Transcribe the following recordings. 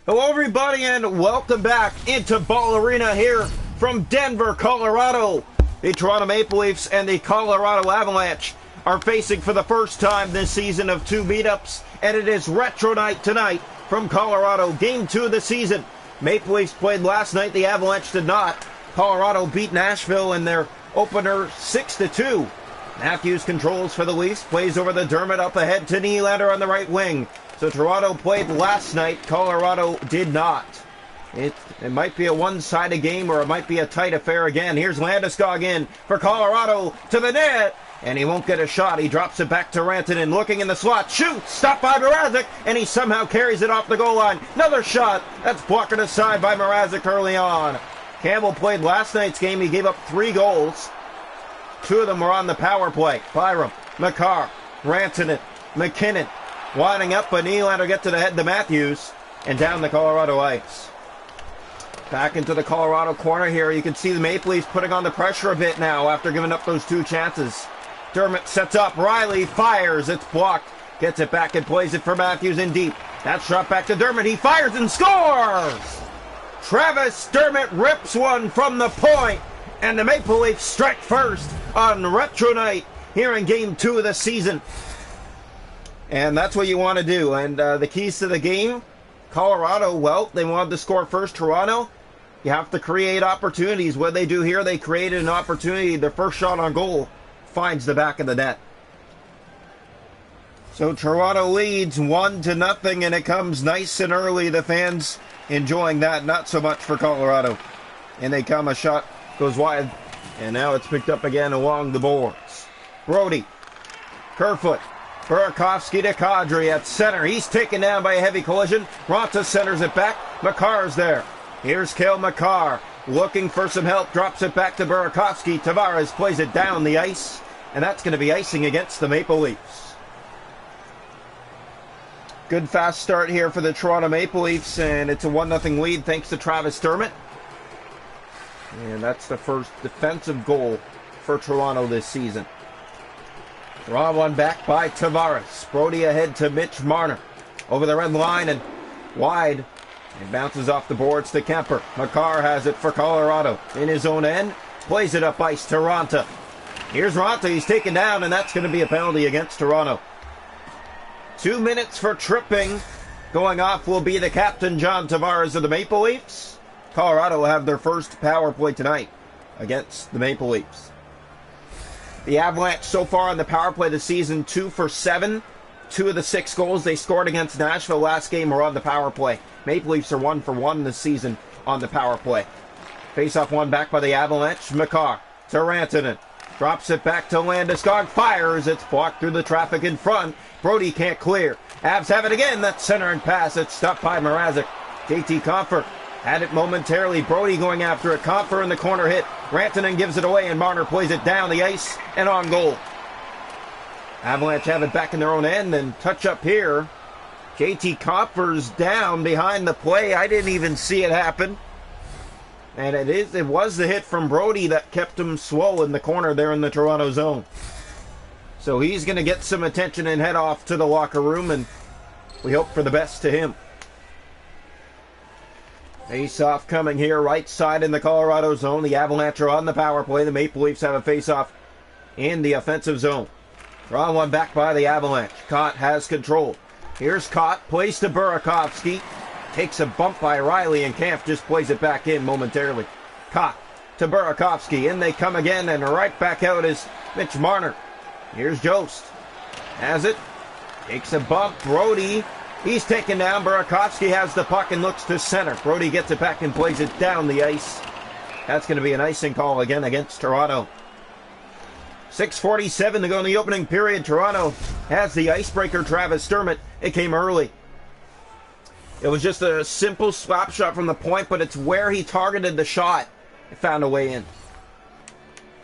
Hello everybody and welcome back into Ball Arena here from Denver, Colorado. The Toronto Maple Leafs and the Colorado Avalanche are facing for the first time this season of two meetups, and it is Retro Night tonight from Colorado, Game 2 of the season. Maple Leafs played last night, the Avalanche did not. Colorado beat Nashville in their opener 6-2. Matthews controls for the Leafs, plays over the Dermott up ahead to Nylander on the right wing. So Toronto played last night, Colorado did not. It might be a one-sided game or it might be a tight affair again. Here's Landeskog in for Colorado to the net, and he won't get a shot. He drops it back to Rantanen, looking in the slot, shoots, stopped by Mrazek, and he somehow carries it off the goal line. Another shot, that's blocked aside by Mrazek early on. Campbell played last night's game, he gave up 3 goals. 2 of them were on the power play. Byram, Makar, Rantanen, McKinnon. Winding up, but Nylander gets it ahead to Matthews, and down the Colorado ice. Back into the Colorado corner here. You can see the Maple Leafs putting on the pressure a bit now after giving up those 2 chances. Dermott sets up. Riley fires. It's blocked. Gets it back and plays it for Matthews in deep. That shot back to Dermott. He fires and scores! Travis Dermott rips one from the point, and the Maple Leafs strike first on Retro Night here in Game 2 of the season. And that's what you want to do. And the keys to the game, Colorado, well, they wanted to score first. Toronto, you have to create opportunities. What they do here, they created an opportunity. Their first shot on goal finds the back of the net. So Toronto leads 1-0, and it comes nice and early. The fans enjoying that, not so much for Colorado. And they come, a shot goes wide, and now it's picked up again along the boards. Brody, Kerfoot, Burakovsky to Kadri at center. He's taken down by a heavy collision. Raanta centers it back. Makar's there. Here's Cale Makar looking for some help. Drops it back to Burakovsky. Tavares plays it down the ice. And that's going to be icing against the Maple Leafs. Good fast start here for the Toronto Maple Leafs. And it's a 1-0 lead thanks to Travis Dermott. And that's the first defensive goal for Toronto this season. Draw one back by Tavares. Brody ahead to Mitch Marner. Over the red line and wide. It bounces off the boards to Kemper. Makar has it for Colorado. In his own end. Plays it up ice to Raanta. Here's Raanta. He's taken down, and that's going to be a penalty against Toronto. 2 minutes for tripping. Going off will be the captain, John Tavares of the Maple Leafs. Colorado will have their first power play tonight against the Maple Leafs. The Avalanche so far on the power play this season, 2 for 7. 2 of the 6 goals they scored against Nashville last game were on the power play. Maple Leafs are 1 for 1 this season on the power play. Face-off one back by the Avalanche. Makar to Rantanen. Drops it back to Landeskog. Fires. It's blocked through the traffic in front. Brody can't clear. Avs have it again. That center and pass. It's stopped by Mrazek. JT Compher had it momentarily. Brody going after it. Compher in the corner hit. Rantanen gives it away, and Marner plays it down the ice and on goal. Avalanche have it back in their own end, and touch up here. JT Compher's down behind the play. I didn't even see it happen. And it was the hit from Brody that kept him slow in the corner there in the Toronto zone. So he's going to get some attention and head off to the locker room, and we hope for the best to him. Face-off coming here, right side in the Colorado zone. The Avalanche are on the power play. The Maple Leafs have a face-off in the offensive zone. Draw one back by the Avalanche. Kott has control. Here's Kott, plays to Burakovsky. Takes a bump by Riley, and Kampf just plays it back in momentarily. Kott to Burakovsky. In they come again, and right back out is Mitch Marner. Here's Jost. Has it. Takes a bump. Brody. He's taken down. Burakovsky has the puck and looks to center. Brody gets it back and plays it down the ice. That's going to be an icing call again against Toronto. 6:47 to go in the opening period. Toronto has the icebreaker, Travis Dermott. It came early. It was just a simple slap shot from the point, but it's where he targeted the shot. It found a way in.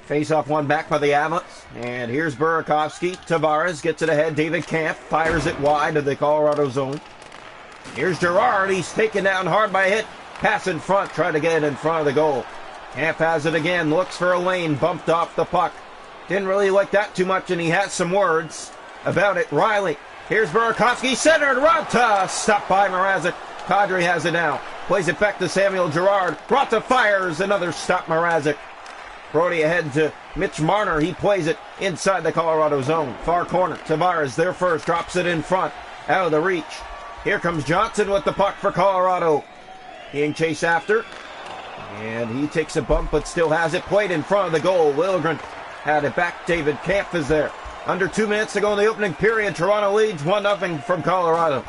Face-off one back by the Avalanche. And here's Burakovsky. Tavares gets it ahead. David Kampf fires it wide of the Colorado zone. Here's Girard. He's taken down hard by a hit. Pass in front. Try to get it in front of the goal. Kampf has it again. Looks for a lane. Bumped off the puck. Didn't really like that too much, and he has some words about it. Riley. Here's Burakovsky. Centered. Raanta. Stopped by Mrazek. Kadri has it now. Plays it back to Samuel Girard. Rata fires. Another stop, Mrazek. Brody ahead to Mitch Marner. He plays it inside the Colorado zone. Far corner. Tavares there first. Drops it in front. Out of the reach. Here comes Johnson with the puck for Colorado. Being chased after. And he takes a bump but still has it. Played in front of the goal. Liljegren had it back. David Kampf is there. Under 2 minutes to go in the opening period. Toronto leads 1-0 from Colorado.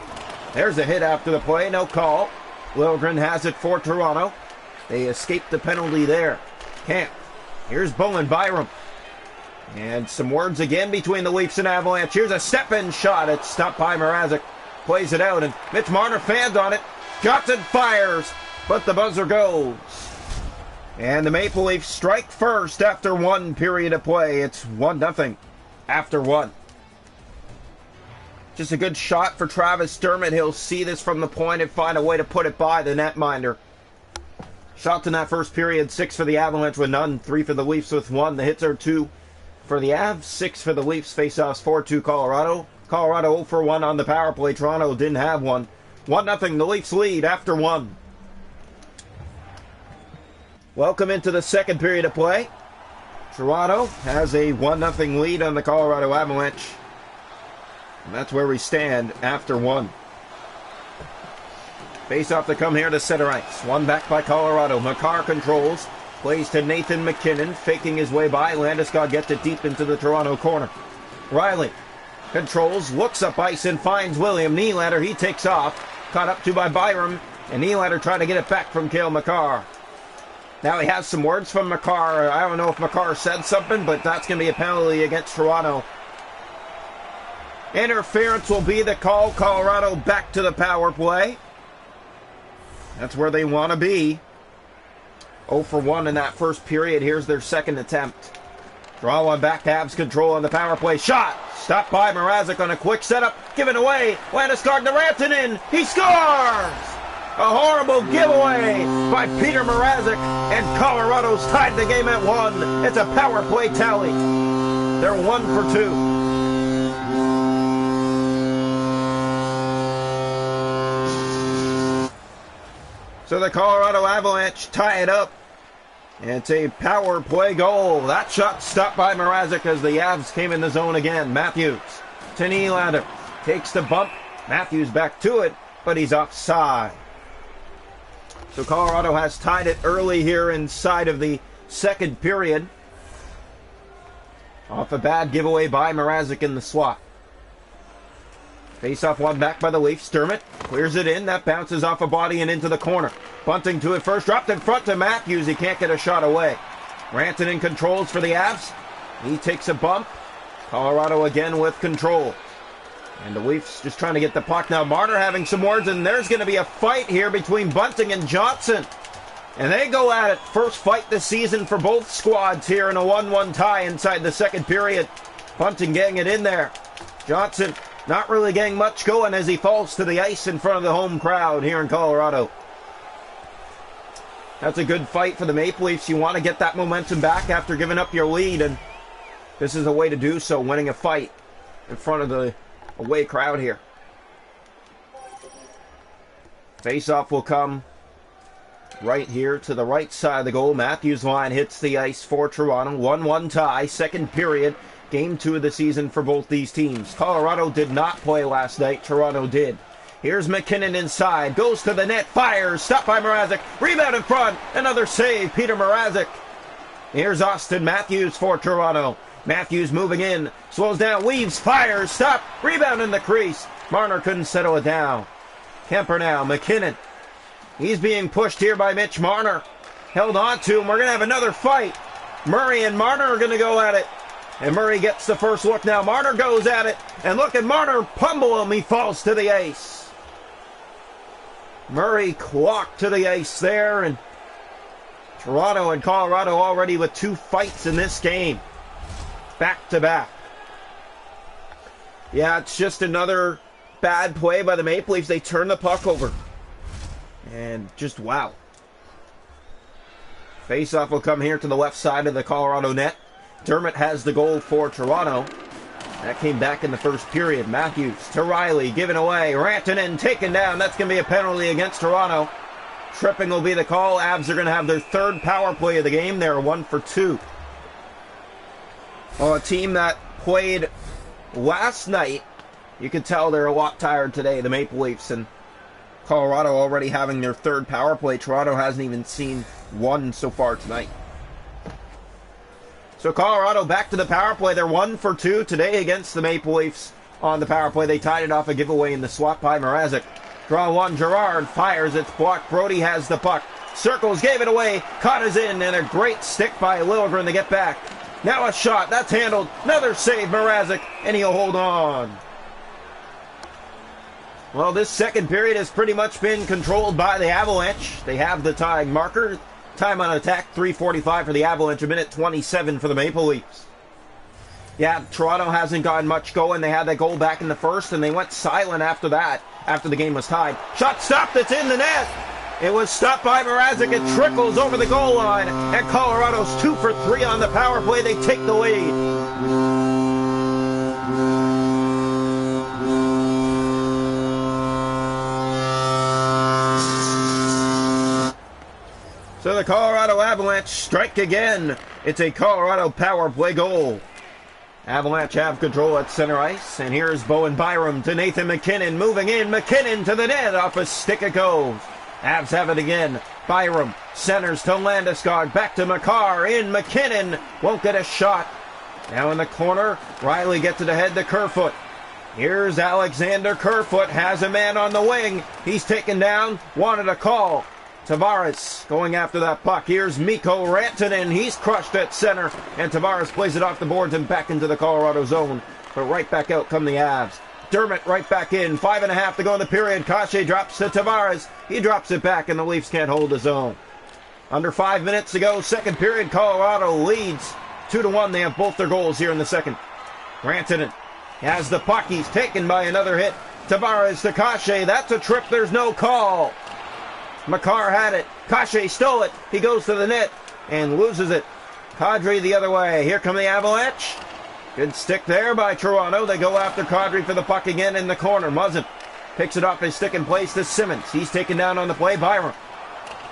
There's a hit after the play. No call. Liljegren has it for Toronto. They escaped the penalty there. Kampf. Here's Bowen Byram. And some words again between the Leafs and Avalanche. Here's a step-in shot. It's stopped by Mrazek. Plays it out, and Mitch Marner fanned on it. Johnson fires, but the buzzer goes. And the Maple Leafs strike first after 1 period of play. It's 1-0 after 1. Just a good shot for Travis Dermott. He'll see this from the point and find a way to put it by the netminder. Shots in that first period, 6 for the Avalanche with none, 3 for the Leafs with 1. The hits are 2 for the Avs, 6 for the Leafs. Faceoffs 4-2 Colorado. Colorado 0 for 1 on the power play. Toronto didn't have one. 1-0, the Leafs lead after 1. Welcome into the second period of play. Toronto has a 1-0 lead on the Colorado Avalanche. And that's where we stand after 1. Face-off to come here to center ice. One back by Colorado. Makar controls. Plays to Nathan MacKinnon. Faking his way by. Landeskog gets it deep into the Toronto corner. Riley controls. Looks up ice and finds William Nylander. He takes off. Caught up to by Byram. And Nylander trying to get it back from Cale Makar. Now he has some words from Makar. I don't know if Makar said something, but that's going to be a penalty against Toronto. Interference will be the call. Colorado back to the power play. That's where they want to be. 0 for 1 in that first period. Here's their second attempt. Draw one back. Avs control on the power play. Shot! Stopped by Mrazek on a quick setup. Given away. Landeskog to Rantanen. He scores! A horrible giveaway by Peter Mrazek. And Colorado's tied the game at 1. It's a power play tally. They're 1 for 2. So the Colorado Avalanche tie it up. And it's a power play goal. That shot stopped by Mrazek as the Avs came in the zone again. Matthews to Nylander. Takes the bump. Matthews back to it, but he's offside. So Colorado has tied it early here inside of the second period. Off a bad giveaway by Mrazek in the swat. Face-off one back by the Leafs. Dermott clears it in. That bounces off a body and into the corner. Bunting to it first. Dropped in front to Matthews. He can't get a shot away. Rantanen controls for the Avs. He takes a bump. Colorado again with control. And the Leafs just trying to get the puck. Now Marner having some words, and there's going to be a fight here between Bunting and Johnson. And they go at it. First fight this season for both squads here in a 1-1 tie inside the second period. Bunting getting it in there. Johnson not really getting much going as he falls to the ice in front of the home crowd here in Colorado. That's a good fight for the Maple Leafs. You want to get that momentum back after giving up your lead, and this is a way to do so, winning a fight in front of the away crowd here. Face-off will come right here to the right side of the goal. Matthews' line hits the ice for Toronto. 1-1 tie, second period. Game 2 of the season for both these teams. Colorado did not play last night. Toronto did. Here's MacKinnon inside. Goes to the net. Fires. Stopped by Mrazek. Rebound in front. Another save. Peter Mrazek. Here's Austin Matthews for Toronto. Matthews moving in. Slows down. Weaves. Fires. Stop. Rebound in the crease. Marner couldn't settle it down. Kemper now. MacKinnon. He's being pushed here by Mitch Marner. Held on to him. We're going to have another fight. Murray and Marner are going to go at it. And Murray gets the first look now. Marner goes at it. And look at Marner pummel him. He falls to the ice. Murray clocked to the ice there. And Toronto and Colorado already with 2 fights in this game. Back to back. Yeah, it's just another bad play by the Maple Leafs. They turn the puck over. And just wow. Face-off will come here to the left side of the Colorado net. Dermott has the goal for Toronto. That came back in the first period. Matthews to Riley, given away. Rantanen taken down. That's going to be a penalty against Toronto. Tripping will be the call. Avs are going to have their third power play of the game. They're 1 for 2. Well, a team that played last night, you could tell they're a lot tired today, the Maple Leafs, and Colorado already having their third power play. Toronto hasn't even seen one so far tonight. So Colorado back to the power play. They're 1 for 2 today against the Maple Leafs on the power play. They tied it off a giveaway in the swap by Mrazek. Draw one, Gerard fires, it's blocked. Brody has the puck. Circles, gave it away. Caught in, and a great stick by Liljegren to get back. Now a shot, that's handled. Another save, Mrazek, and he'll hold on. Well, this second period has pretty much been controlled by the Avalanche. They have the tying marker. Time on attack, 3:45 for the Avalanche, a minute 27 for the Maple Leafs. Yeah, Toronto hasn't gotten much going. They had that goal back in the first, and they went silent after that, after the game was tied. Shot stopped, it's in the net. It was stopped by Mrazek. It trickles over the goal line, and Colorado's 2 for 3 on the power play. They take the lead. So the Colorado Avalanche strike again. It's a Colorado power play goal. Avalanche have control at center ice, and here's Bowen Byram to Nathan MacKinnon. Moving in, MacKinnon to the net. Off a stick it goes. Avs have it again. Byram centers to Landeskog. Back to Makar. In MacKinnon. Won't get a shot. Now in the corner. Riley gets it ahead to Kerfoot. Here's Alexander Kerfoot. Has a man on the wing. He's taken down. Wanted a call. Tavares going after that puck. Here's Mikko Rantanen. He's crushed at center. And Tavares plays it off the boards and back into the Colorado zone. But right back out come the Avs. Dermott right back in. 5.5 to go in the period. Kase drops to Tavares. He drops it back, and the Leafs can't hold the zone. Under 5 minutes to go. Second period. Colorado leads 2-1. They have both their goals here in the second. Rantanen has the puck. He's taken by another hit. Tavares to Kase. That's a trip. There's no call. Makar had it. Kase stole it. He goes to the net and loses it. Kadri the other way. Here come the Avalanche. Good stick there by Toronto. They go after Kadri for the puck again in the corner. Muzzin picks it off his stick and plays to Simmons. He's taken down on the play. Byram.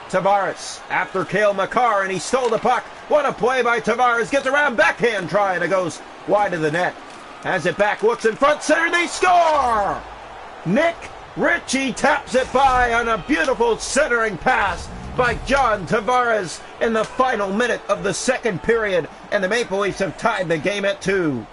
Tavares after Cale Makar, and he stole the puck. What a play by Tavares. Gets around, backhand try, and it goes wide of the net. Has it back, looks in front, center, they score! Nick Ritchie taps it by on a beautiful centering pass by John Tavares in the final minute of the second period, and the Maple Leafs have tied the game at 2.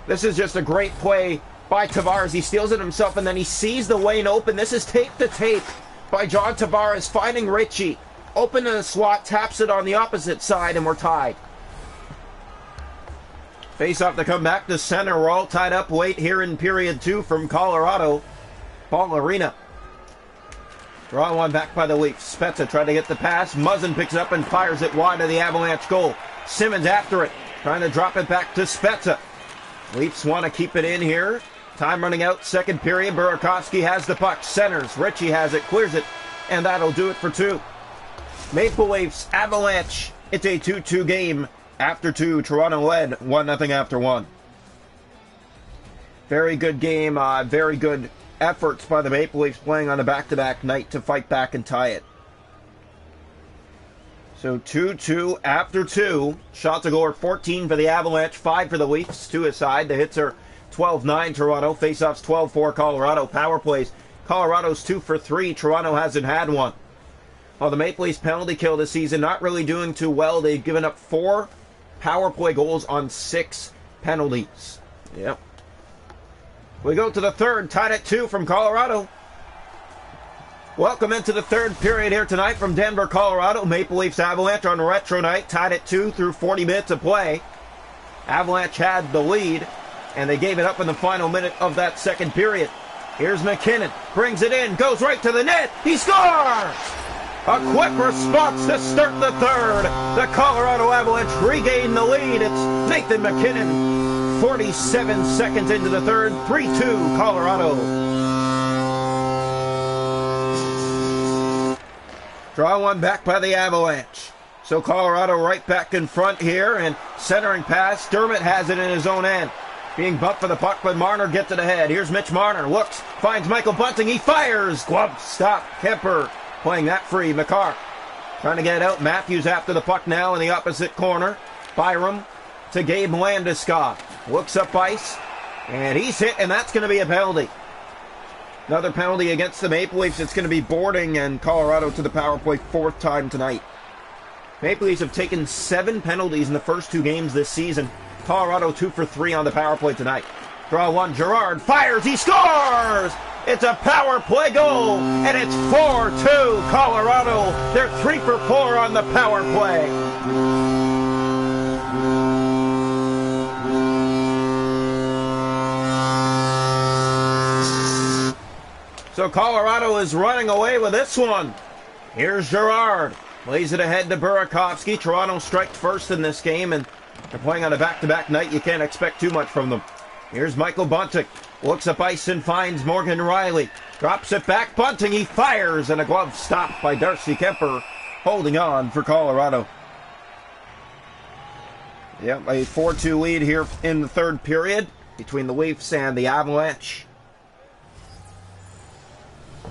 This is just a great play by Tavares. He steals it himself, and then he sees the lane open. This is tape to tape by John Tavares finding Ritchie. Open in the slot, taps it on the opposite side, and we're tied. Face off to come back to center. We're all tied up late here in period 2 from Colorado. Ball Arena. Draw one back by the Leafs. Spezza tried to get the pass. Muzzin picks it up and fires it wide of the Avalanche goal. Simmons after it, trying to drop it back to Spezza. Leafs want to keep it in here. Time running out, second period. Burakovsky has the puck, centers. Ritchie has it, clears it, and that'll do it for 2. Maple Leafs, Avalanche. It's a 2-2 game after 2. Toronto led 1-0 after 1. Very good game. Very good efforts by the Maple Leafs playing on a back-to-back night to fight back and tie it. So 2-2 after 2. Shots a goal are 14 for the Avalanche, 5 for the Leafs, 2 aside. The hits are 12-9 Toronto. Faceoffs 12-4 Colorado. Power plays. Colorado's 2 for 3. Toronto hasn't had one. Well, the Maple Leafs penalty kill this season not really doing too well. They've given up 4 power play goals on 6 penalties. Yep. We go to the third, tied at 2 from Colorado. Welcome into the third period here tonight from Denver, Colorado. Maple Leafs Avalanche on retro night, tied at 2 through 40 minutes of play. Avalanche had the lead, and they gave it up in the final minute of that second period. Here's MacKinnon, brings it in, goes right to the net, he scores! A quick response to start the third. The Colorado Avalanche regain the lead. It's Nathan MacKinnon, 47 seconds into the third, 3-2 Colorado. Draw one back by the Avalanche. So Colorado right back in front here, and centering pass. Dermott has it in his own end. Being bumped for the puck, but Marner gets it ahead. Here's Mitch Marner. Looks, finds Michael Bunting. He fires. Glove stop. Kemper playing that free. McCarr trying to get out. Matthews after the puck now in the opposite corner. Byram to Gabe Landeskog. Looks up ice. And he's hit, and that's going to be a penalty. Another penalty against the Maple Leafs. It's going to be boarding, and Colorado to the power play 4th time tonight. Maple Leafs have taken 7 penalties in the first 2 games this season. Colorado 2 for 3 on the power play tonight. Draw one, Girard fires, he scores! It's a power play goal, and it's 4-2 Colorado. They're 3 for 4 on the power play. So Colorado is running away with this one. Here's Girard. Plays it ahead to Burakovsky. Toronto striked first in this game, and they're playing on a back-to-back night. You can't expect too much from them. Here's Michael Bunting. Looks up ice and finds Morgan Riley. Drops it back. Bunting, he fires, and a glove stop by Darcy Kemper, holding on for Colorado. Yep, a 4-2 lead here in the 3rd period between the Leafs and the Avalanche.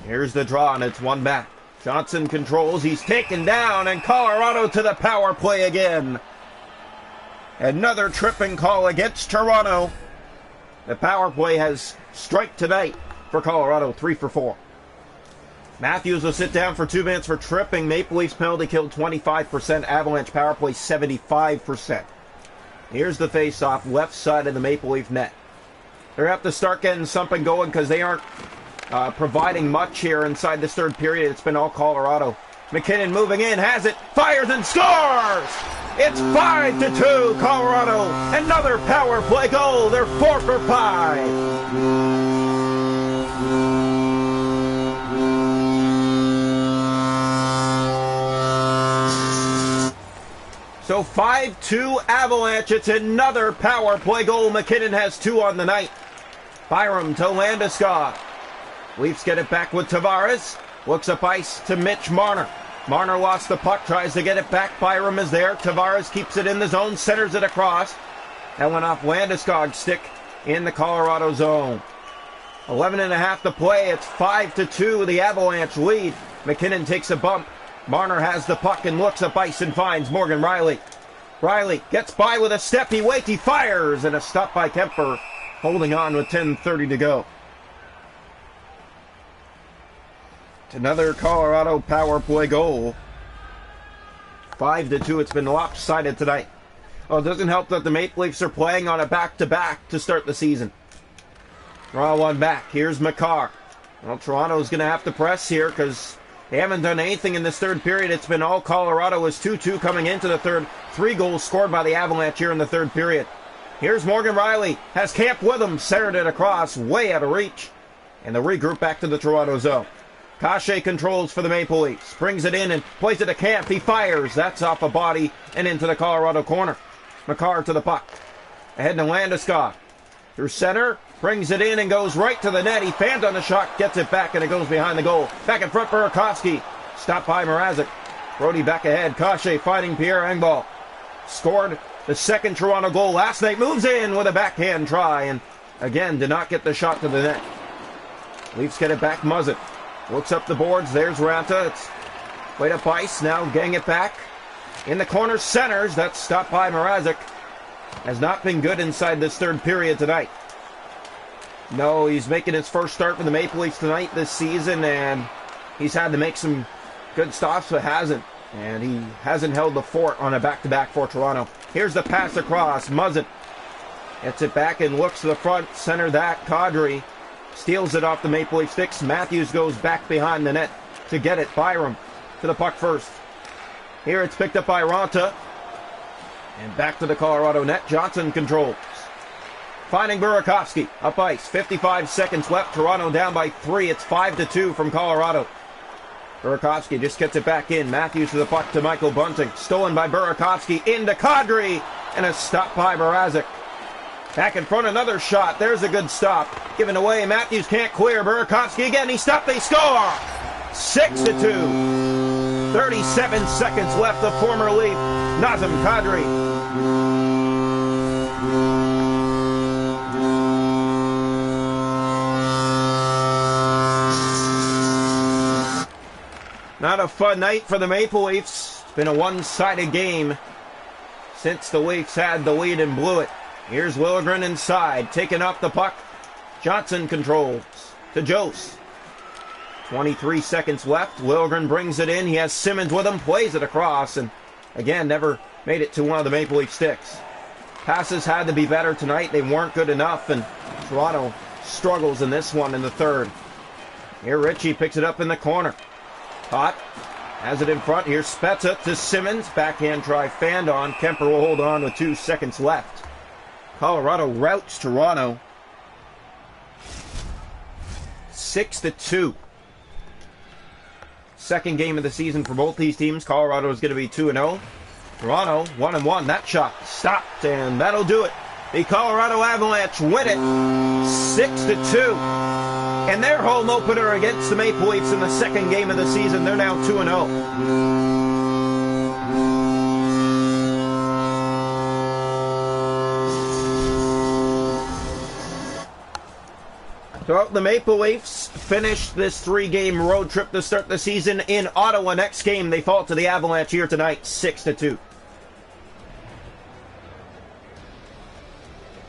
Here's the draw, and it's 1 back. Johnson controls. He's taken down, and Colorado to the power play again. Another tripping call against Toronto. The power play has strike tonight for Colorado, 3 for 4. Matthews will sit down for 2 minutes for tripping. Maple Leafs penalty kill 25%. Avalanche power play 75%. Here's the face-off, left side of the Maple Leaf net. They have to start getting something going because they aren't providing much here inside this 3rd period. It's been all Colorado. McKinnon moving in, has it, fires and scores! It's 5-2 Colorado. Another power play goal. They're 4 for 5. So 5-2 Avalanche. It's another power play goal. McKinnon has 2 on the night. Byram to Landeskog. Leafs get it back with Tavares. Looks up ice to Mitch Marner. Marner lost the puck, tries to get it back. Byram is there. Tavares keeps it in the zone, centers it across. That went off Landeskog's stick in the Colorado zone. 11.5 to play. It's 5-2. The Avalanche lead. McKinnon takes a bump. Marner has the puck and looks up ice and finds Morgan Riley. Riley gets by with a step. He waits. He fires, and a stop by Kemper, holding on with 10:30 to go. Another Colorado power play goal. 5-2. It's been lopsided tonight. Well, it doesn't help that the Maple Leafs are playing on a back-to-back to start the season. Draw one back. Here's McCarr. Well, Toronto's going to have to press here because they haven't done anything in this 3rd period. It's been all Colorado. Is 2-2 coming into the 3rd. 3 goals scored by the Avalanche here in the 3rd period. Here's Morgan Riley. Has Camp with him. Centered it across. Way out of reach. And the regroup back to the Toronto zone. Cachet controls for the Maple Leafs. Brings it in and plays it to Camp. He fires. That's off a body and into the Colorado corner. McCarr to the puck. Ahead to Landeskog. Through center. Brings it in and goes right to the net. He fans on the shot. Gets it back and it goes behind the goal. Back in front, Burakovsky. Stopped by Mrazek. Brody back ahead. Cachet fighting Pierre Engvall. Scored the 2nd Toronto goal last night. Moves in with a backhand try and again did not get the shot to the net. Leafs get it back. Muzzet. Looks up the boards. There's Ranta. It's played up ice. Now getting it back. In the corner, centers. That's stopped by Mrazek. Has not been good inside this 3rd period tonight. No, he's making his first start for the Maple Leafs tonight this season, and he's had to make some good stops, but hasn't. And he hasn't held the fort on a back-to-back for Toronto. Here's the pass across. Muzzet gets it back and looks to the front. Center that. Kadri steals it off the Maple Leaf sticks. Matthews goes back behind the net to get it. Byram to the puck first. Here it's picked up by Ranta. And back to the Colorado net. Johnson controls. Finding Burakovsky. Up ice. 55 seconds left. Toronto down by 3. It's 5-2 from Colorado. Burakovsky just gets it back in. Matthews to the puck to Michael Bunting. Stolen by Burakovsky. Into Kadri. And a stop by Mrazek. Back in front, another shot. There's a good stop. Given away. Matthews can't clear. Burakovsky again. He stopped. They score. 6-2. 37 seconds left. The former Leaf, Nazem Kadri. Not a fun night for the Maple Leafs. It's been a one-sided game since the Leafs had the lead and blew it. Here's Liljegren inside, taking up the puck. Johnson controls to Jost. 23 seconds left. Liljegren brings it in. He has Simmons with him, plays it across, and again, never made it to one of the Maple Leaf sticks. Passes had to be better tonight. They weren't good enough, and Toronto struggles in this one in the third. Here Ritchie picks it up in the corner. Hot. Has it in front. Here's Spezza to Simmons. Backhand try fanned on. Kemper will hold on with 2 seconds left. Colorado routs Toronto 6-2. Second game of the season for both these teams. Colorado is going to be 2-0. Toronto 1-1. That shot stopped, and that'll do it. The Colorado Avalanche win it 6-2. And their home opener against the Maple Leafs in the second game of the season. They're now 2-0. So the Maple Leafs finished this 3-game road trip to start the season in Ottawa. Next game, they fall to the Avalanche here tonight, 6-2.